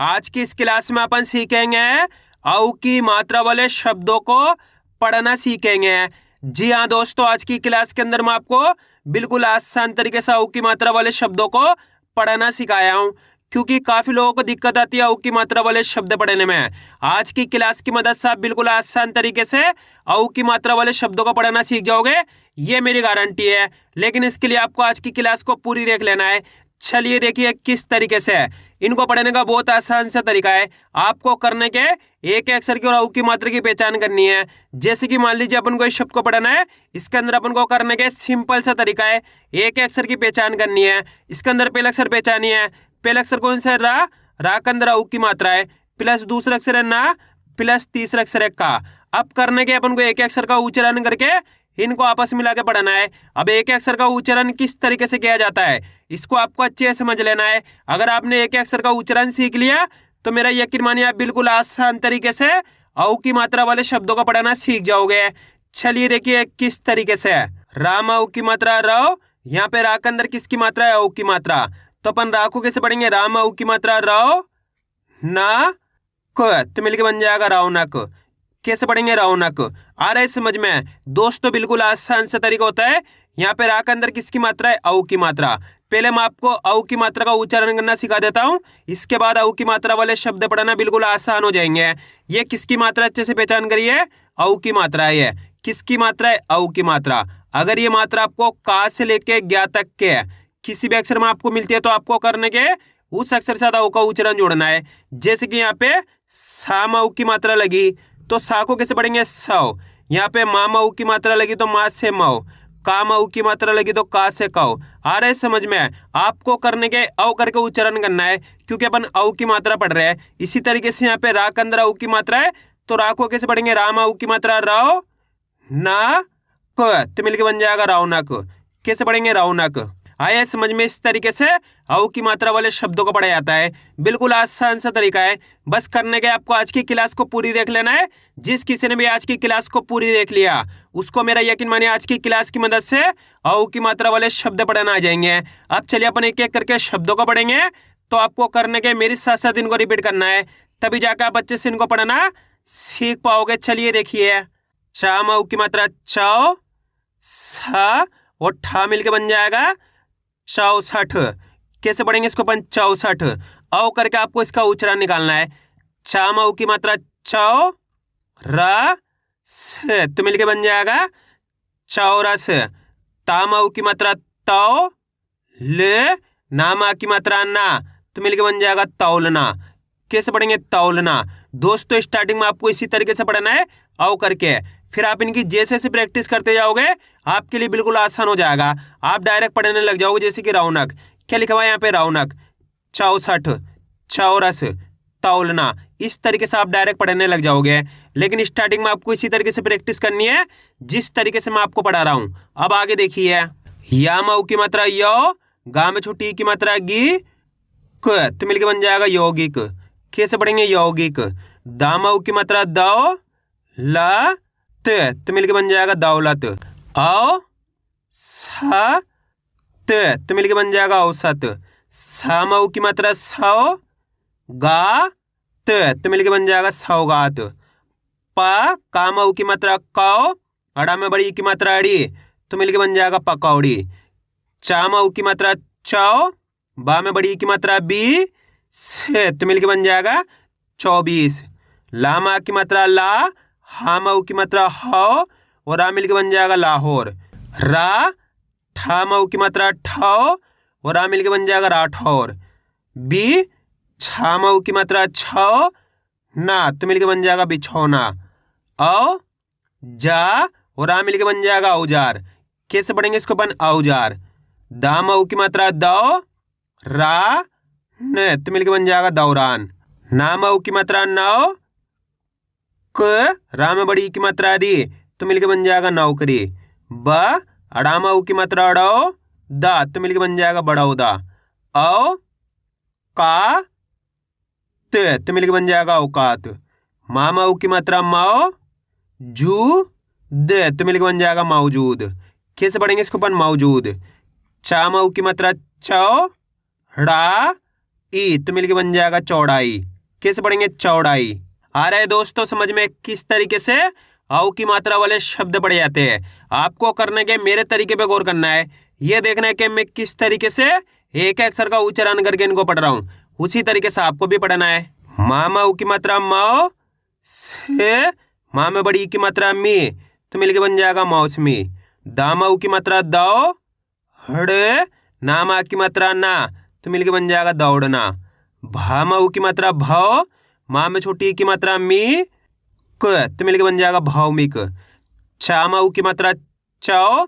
आज की इस क्लास में अपन सीखेंगे औ की मात्रा वाले शब्दों को पढ़ना सीखेंगे। जी हाँ दोस्तों, आज की क्लास के अंदर मैं आपको बिल्कुल आसान तरीके से औ की मात्रा वाले शब्दों को पढ़ना सिखाया हूँ, क्योंकि काफी लोगों को दिक्कत आती है औ की मात्रा वाले शब्द पढ़ने में। आज की क्लास की मदद से आप बिल्कुल आसान तरीके से औ की मात्रा वाले शब्दों को पढ़ना सीख जाओगे, ये मेरी गारंटी है। लेकिन इसके लिए आपको आज की क्लास को पूरी देख लेना है। चलिए देखिए किस तरीके से इनको पढ़ने का बहुत आसान सा तरीका है। आपको करने के एक अक्षर की और औ की मात्रा की पहचान करनी है। जैसे कि मान लीजिए अपन को इस शब्द को पढ़ना है, इसके अंदर अपन को करने के सिंपल सा तरीका है। एक अक्षर की पहचान करनी है। इसके अंदर पहला अक्षर पहचानी है। पहला अक्षर कौन सा है? रा। रा के अंदर औ की मात्रा है, प्लस दूसरा अक्षर है ना, प्लस तीसरा अक्षर है का। अब करने के अपन को एक अक्षर का उच्चारण करके इनको आपस में मिला के पढ़ना है। अब एक अक्षर का उच्चारण किस तरीके से किया जाता है, इसको आपको अच्छे से समझ लेना है। अगर आपने एक अक्षर का उच्चारण सीख लिया तो मेरा यकीन मानिए आप बिल्कुल आसान तरीके से औ की मात्रा वाले शब्दों को पढ़ना सीख जाओगे। चलिए देखिए किस तरीके से। राम औ की मात्रा रव। यहाँ पे रा के अंदर किसकी मात्रा है? औ की मात्रा। तो अपन रा को कैसे पढ़ेंगे? राम औ की मात्रा रव ना क, तो मिलके बन जाएगा रौनक। कैसे पढ़ेंगे? रौनक। आ रहा है समझ में दोस्तों? बिल्कुल आसान सा तरीका होता है। यहाँ पे रा के अंदर किसकी मात्रा है? औ की मात्रा। पहले मैं आपको औ की मात्रा का उच्चारण करना सिखा देता हूँ, इसके बाद औ की मात्रा वाले शब्द पढ़ना बिल्कुल आसान हो जाएंगे। ये किसकी मात्रा अच्छे से पहचान करिए, औ की मात्रा है। ये किसकी मात्रा है? औ की मात्रा। अगर ये मात्रा आपको का से लेके ज्ञा तक के किसी भी अक्षर में आपको मिलती है तो आपको करने के उस अक्षर से औ का उच्चारण जोड़ना है। जैसे कि यहाँ पे सा औ की मात्रा लगी तो सा को कैसे पढ़ेंगे? सौ। यहाँ पे मा मऊ की मात्रा लगी तो मा से मऊ। का मऊ की मात्रा लगी तो का से कौ। आ रहे समझ में? आपको करने के औ करके उच्चारण करना है, क्योंकि अपन औ की मात्रा पढ़ रहे हैं। इसी तरीके से यहाँ पे रा के अंदर औ की मात्रा है तो रा को कैसे पढ़ेंगे? राम औ की मात्रा रौ ना क, तो मिलके बन जाएगा रौनक। कैसे पढ़ेंगे? रौनक। आया समझ में? इस तरीके से औ की मात्रा वाले शब्दों को पढ़ा जाता है। बिल्कुल आसान सा तरीका है। बस करने के आपको आज की क्लास को पूरी देख लेना है। जिस किसी ने भी आज की क्लास को पूरी देख लिया उसको मेरा यकीन मानिए आज की क्लास की मदद से औ की मात्रा वाले शब्द पढ़ना आ जाएंगे। अब चलिए अपन एक एक करके शब्दों को पढ़ेंगे। तो आपको करने के मेरे साथ साथ इनको रिपीट करना है, तभी जाकर आप अच्छे से इनको पढ़ना सीख पाओगे। चलिए देखिए। चा मऊ की मात्रा चौ, सा और ठा मिलके बन जाएगा 64। कैसे पढ़ेंगे इसको अपन? 64। औ करके आपको इसका उच्चारण निकालना है। चा मऊ की मात्रा चौ, र से, तो मिलके बन जाएगा चौरस। ता मऊ की मात्रा तौ, ले ना मा की मात्रा ना, तो मिलके बन जाएगा तौलना। कैसे पढ़ेंगे? तौलना। दोस्तों स्टार्टिंग में आपको इसी तरीके से पढ़ना है औ करके, फिर आप इनकी जैसे जैसे प्रैक्टिस करते जाओगे आपके लिए बिल्कुल आसान हो जाएगा। आप डायरेक्ट पढ़ने लग जाओगे। जैसे कि रौनक, क्या लिखा हुआ है यहाँ पे? रौनक। 64, चौरस, तौलना। इस तरीके से आप डायरेक्ट पढ़ने लग जाओगे। लेकिन स्टार्टिंग में आपको इसी तरीके से प्रैक्टिस करनी है जिस तरीके से मैं आपको पढ़ा रहा हूँ। अब आगे देखिए। या मऊ की मात्रा यो, गा में छोटी की मात्रा गी, क, तो मिलके बन जाएगा यौगिक। कैसे पढ़ेंगे? यौगिक। दामऊ की मात्रा दौ, ला त, तो मिलके बन जाएगा दौलत। औ सा त, तो मिलके बन जाएगा औसत। सामऊ की मात्रा सौ, गा त, तो मिलके बन जाएगा सौगात। पा कामऊ की मात्रा कौ, अड़ा में बड़ी की मात्रा अड़ी, तो मिलके बन जाएगा पकौड़ी। चामऊ की मात्रा चौ, बा में बड़ी की मात्रा बी, से, तो मिलके बन जाएगा 24। लामा की मात्रा ला, हामऊ की मात्रा हौ और रा मिलके बन जाएगा लाहौर। रा ठामऊ की मात्रा ठौ और रा मिलके बन जाएगा राठौर। बी छामऊ की मात्रा छौ, ना, तो मिलके बन जाएगा बिछौना। औ जा और रा मिलके बन जाएगा औजार। कैसे पढ़ेंगे इसको अपन? औजार। दामऊ की मात्रा दौ, रा न, तो मिलके बन जाएगा दौरान। नामऊ की मात्रा नौ, क, रा में बड़ी की मात्रा री, तो मिलके बन जाएगा नौकरी। ब अड़ामऊ की मात्रा अड़ो, दा, तो मिलके बन जाएगा बड़ौदा। औ का त, तो मिलके बन जाएगा औकात। मामऊ की मात्रा मौ, जू द, तो मिलके बन जाएगा मौजूद। कैसे पढ़ेंगे इसको अपन? मौजूद। चामऊ की मात्रा चौ, ड़ा ई, तो मिलके बन जाएगा चौड़ाई। कैसे पढ़ेंगे? चौड़ाई। आ रहा है दोस्तों समझ में किस तरीके से औ की मात्रा वाले शब्द पढ़े जाते हैं? आपको करने के मेरे तरीके पे गौर करना है। ये देखना है कि मैं किस तरीके से एक अक्षर का उच्चारण करके इनको पढ़ रहा हूँ, उसी तरीके से आपको भी पढ़ना है। मामा ऊ की मात्रा माओ से, माँ में बड़ी की मात्रा मी, तो मिलके बन जाएगा मौसमी। दामा ऊ की मात्रा दो, हड़े, नामा की मात्रा ना, तो मिलके बन जाएगा दौड़ना। भामा ऊ की मात्रा भाव, माँ में छोटी की मात्रा मी, क, तो मिलके बन जाएगा भौमिक। चामा ऊ की मात्रा चौ,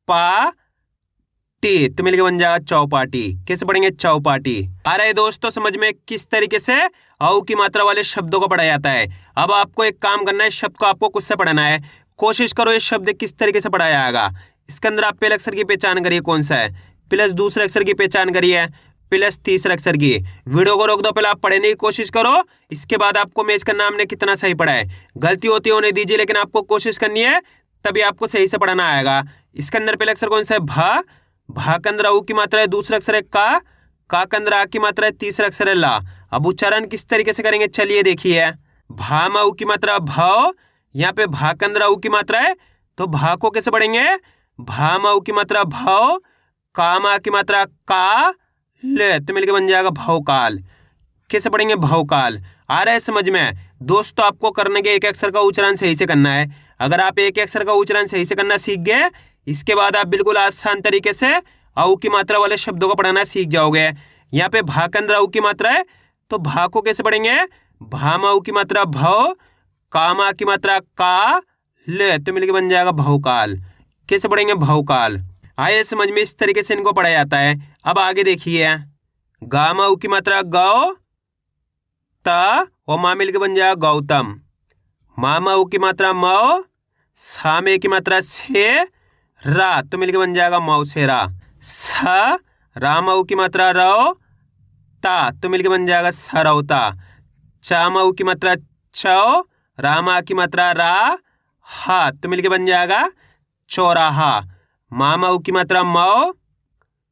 पा, टी, तो मिलके बन जाएगा चौपाटी। कैसे पढ़ेंगे? चौपाटी। आ रहा है दोस्तों समझ में किस तरीके से औ की मात्रा वाले शब्दों को पढ़ा जाता है? अब आपको एक काम करना है, शब्द को आपको खुद से पढ़ना है। कोशिश करो ये शब्द किस तरीके से पढ़ाया जाएगा। इसके अंदर आप पहले अक्षर की पहचान करिए कौन सा है, प्लस दूसरे अक्षर की पहचान करिए, प्लस तीसरे अक्षर की। वीडियो को रोक दो, पहले आप पढ़ने की कोशिश करो, इसके बाद आपको मैच करना हमने कितना सही पढ़ा है। गलती होती होने दीजिए, लेकिन आपको कोशिश करनी है, तभी आपको सही से पढ़ना आएगा। इसके अंदर पहले अक्षर कौन सा है? भा, भा के अंदर ऊ की मात्रा है, दूसरा अक्षर है का के अंदर आ की मात्रा है, तीसरा अक्षर है ला। अब उच्चारण किस तरीके से करेंगे चलिए देखिए। भा में ऊ की मात्रा भाव, यहाँ पे भा के अंदर ऊ की मात्रा है, तो भा को कैसे पढ़ेंगे? भा में ऊ की मात्रा भाव, का में की मात्रा का, ले, तो मिलके बन जाएगा भवकाल। कैसे पढ़ेंगे? भवकाल। आ रहा है समझ में दोस्तों? आपको करने के एक अक्षर का उच्चारण सही से करना है। अगर आप एक अक्षर का उच्चारण सही से करना सीख गए, इसके बाद आप बिल्कुल आसान तरीके से औ की मात्रा वाले शब्दों को पढ़ना सीख जाओगे। यहाँ पे भा के अंदर औ की मात्रा है, तो भा को कैसे पढ़ेंगे? भा में औ की मात्रा भव, कामा की मात्रा का, ले, तो मिलके बन जाएगा भवकाल। कैसे पढ़ेंगे? भवकाल। आइए समझ में इस तरीके से इनको पढ़ा जाता है। अब आगे देखिए, गा में ऊ की मात्रा गौ, ता और माँ मिलके बन जाएगा गौतम। माँ में ऊ की मात्रा मौ, सा में की मात्रा से, रा, तो मिलके बन जाएगा मौसेरा। सा, रा में ऊ की मात्रा रौ, ता, तो मिलके बन जाएगा सरौता। चा में ऊ की मात्रा चौ, रामा की मात्रा रा, हा, तो मिलके बन जाएगा चौराहा। माँ में ऊ की मात्रा मौ,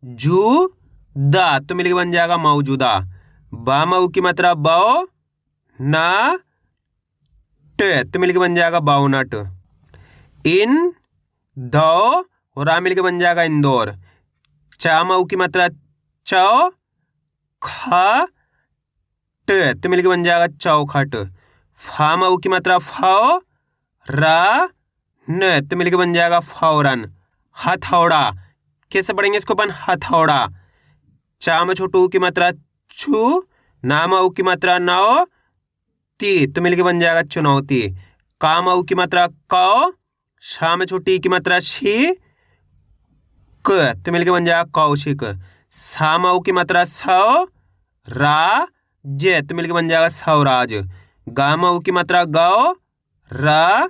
जू, दा, तो मिलके बन जाएगा मौजूदा। बा में ऊ की मात्रा बौ, ना, ट, तो मिलके बन जाएगा बाउनट। इन, दो और रा मिलके बन जाएगा इंदौर। चा में ऊ की मात्रा चौ, खा, ट, तो मिलके बन जाएगा चौखट। फा में ऊ की मात्रा फौ, रा, न, तो मिलके बन जाएगा फौरन। हथौड़ा। कैसे पढ़ेंगे इसको अपन? हथौड़ा। चा में छोटू ऊ की मात्रा छू, ना में ऊ की मात्रा नौ, ती, तो मिलके बन जाएगा चुनौती। का में ऊ की मात्रा कौ, शा में छोटी की मात्रा शी, क, तो मिलके बन जाएगा कौशिक। सा में ऊ की मात्रा सौ, रा, जे, तो मिलके बन जाएगा सौराज। गा में ऊ की मात्रा गौ, रा,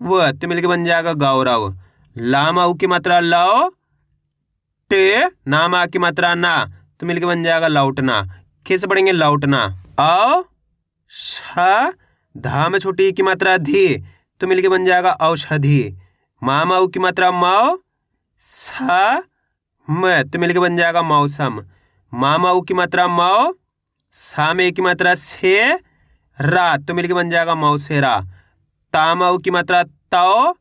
व, तो मिलके बन जाएगा गौरव। ला में ऊ की मात्रा लौ, टे, ना में की मात्रा ना, तो मिलके बन जाएगा लौटना। कैसे पढ़ेंगे? लौटना। औ, श, धा में छोटी की मात्रा धी, तो मिलके बन जाएगा औषधि। मा में ऊ की मात्रा मौ, सा, म, तो मिलके बन जाएगा मौसम। मा में ऊ की मात्रा मौ, सा में की मात्रा से, रा, तो मिलके बन जाएगा मौसेरा। ता में ऊ की मात्रा तौ,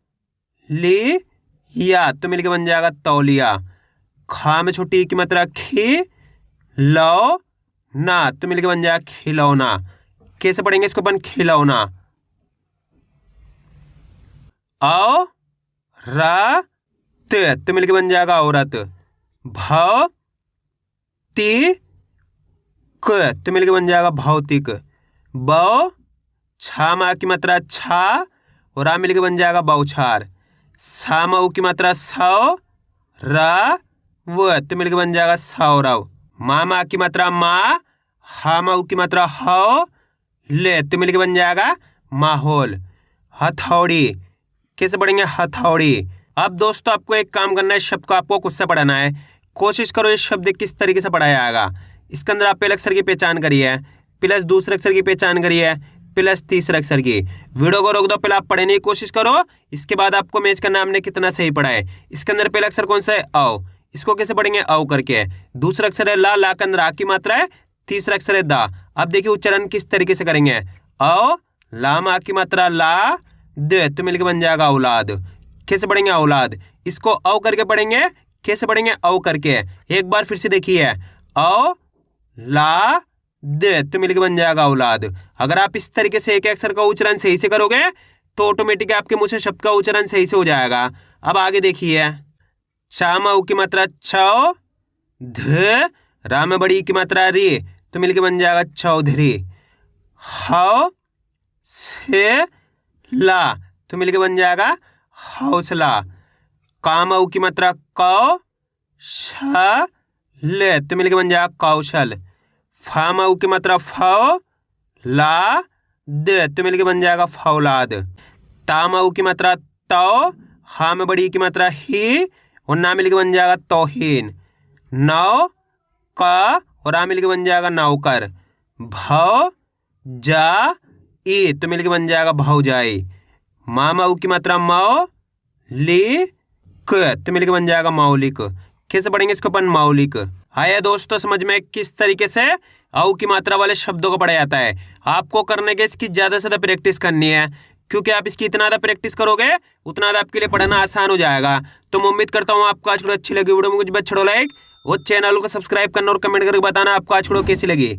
ली, या, तो मिलके बन जाएगा तौलिया। खा में छोटी की मात्रा खी, लो, ना, तो मिलके बन जाएगा खिलौना। कैसे पढ़ेंगे इसको अपन? खिलौना। औ, रा, त, तो मिलके बन जाएगा औरत। भौ, ती, क, तो मिलके बन जाएगा भौतिक। बौ, छा में की मात्रा छा और आ मिलके बन जाएगा बौछार। सा में ऊ की मात्रा सौ, रा, व, तो मिलके बन जाएगा सौरव। मा की मात्रा मा, हा में ऊ की मात्रा हौ, ले, तो मिलके बन जाएगा माहौल। हथौड़ी। कैसे पढ़ेंगे? हथौड़ी। अब दोस्तों आपको एक काम करना है, शब्द को आपको खुद से पढ़ना है। कोशिश करो ये शब्द किस तरीके से पढ़ाया जाएगा। इसके अंदर आप पहले अक्षर की पहचान करिए, प्लस दूसरे अक्षर की पहचान करिए, प्लस तीसरे अक्षर की। वीडियो को रोक दो, पहले आप पढ़ने की कोशिश करो, इसके बाद आपको मैच करना हमने कितना सही पढ़ा है। इसके अंदर पहला अक्षर कौन सा है? औ। इसको कैसे पढ़ेंगे? औ करके। दूसरा अक्षर है ला, ला के अंदर आ की मात्रा है, तीसरा अक्षर है दा। अब देखिए उच्चारण किस तरीके से करेंगे। औ लाम आ की मात्रा ला द तो मिलकर बन जाएगा औलाद। कैसे पढ़ेंगे औलाद, इसको औ करके पढ़ेंगे। कैसे पढ़ेंगे, औ करके। एक बार फिर से देखिए, औ ला द तो मिलकर बन जाएगा औलाद। अगर आप इस तरीके से एक अक्षर का उच्चारण सही से करोगे तो ऑटोमेटिक आपके मुंह से शब्द का उच्चारण सही से हो जाएगा। अब आगे देखिए, चा में उ की मात्रा छौ, ध रा में बड़ी की मात्रा रे तो मिलकर बन जाएगा चौधरी। हौ से ला तो मिलकर बन जाएगा हौसला। काम उ की मात्रा कौ, श ले तो मिलकर बन जाएगा कौशल। फाम उ की मात्रा फौ, ला द तो मिलकर बन जाएगा फौलाद। ताम उ की मात्रा तौ, हा में बड़ी की मात्रा ही और ना मिलकर बन जाएगा तौहीन। नौ का और आ मिलकर बन जाएगा नौकर। भौ जा ई तो मिलकर बन जाएगा भौजाई। मामा उ की मात्रा मौ, ली क तो मिलकर बन जाएगा मौलिक। कैसे पढ़ेंगे इसको अपन, मौलिक। आया दोस्तों समझ में किस तरीके से औ की मात्रा वाले शब्दों को पढ़ा जाता है। आपको करने के इसकी ज्यादा से ज्यादा प्रैक्टिस करनी है, क्योंकि आप इसकी इतना ज्यादा प्रैक्टिस करोगे उतना ज्यादा आपके लिए पढ़ना आसान हो जाएगा। तो मैं उम्मीद करता हूँ आपको आज वीडियो अच्छी लगी। वीडियो में कुछ अच्छा लाइक और चैनल को सब्सक्राइब करना और कमेंट करके बताना आपको आज वीडियो कैसी लगी।